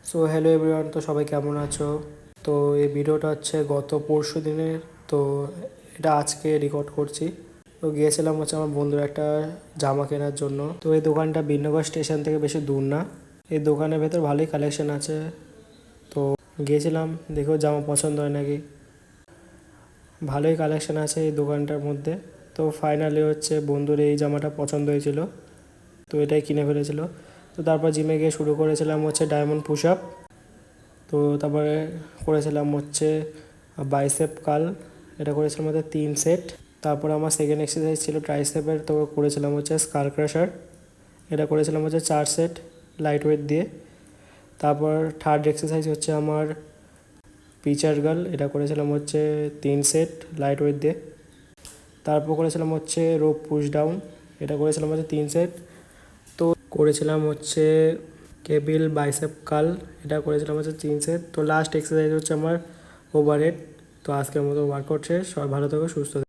So hello everyone, তো সবাই কেমন আছো? তো এই ভিডিওটা হচ্ছে গত পরশু দিনের। তো এটা আজকে রেকর্ড করছি। তো গিয়েছিলাম হচ্ছে আমার বন্ধুর একটা জামা কেনার জন্য। তো এই দোকানটা বিন্নগর স্টেশন থেকে বেশি দূর না। এই দোকানের ভেতর ভালোই কালেকশন আছে। তো গিয়েছিলাম, দেখেও জামা পছন্দ হয় নাকি। ভালোই কালেকশন আছে এই দোকানটার মধ্যে। তো ফাইনালি হচ্ছে বন্ধুর এই জামাটা পছন্দ হয়েছিল, তো এটাই কিনে ফেলেছিল। তো তারপর জিমে গিয়ে শুরু করেছিলাম হচ্ছে ডায়মন্ড পুশ আপ। তো তারপরে করেছিলাম হচ্ছে বাইসেপ কাল, এটা করেছিলাম হচ্ছে 3 সেট। তারপর আমার সেকেন্ড এক্সারসাইজ ছিল ট্রাইসেপের, তো করেছিলাম হচ্ছে স্কাল ক্রাশার, এটা করেছিলাম হচ্ছে 4 সেট লাইট ওয়েট দিয়ে। তারপর থার্ড এক্সারসাইজ হচ্ছে আমার পিচার গার্ল, এটা করেছিলাম হচ্ছে 3 সেট লাইট ওয়েট দিয়ে। তারপর করেছিলাম হচ্ছে রোপ পুশ ডাউন, এটা করেছিলাম হচ্ছে 3 সেট। তো করেছিলাম হচ্ছে কেবিল বাইসেপ কাল, এটা করেছিলাম হচ্ছে 3 সেট। তো লাস্ট এক্সারসাইজ হচ্ছে আমার ওভারহেড। তো আজকের মতো ওয়ার্কআউট শেষ। সবাই ভালো থাকো, সুস্থ থাকো।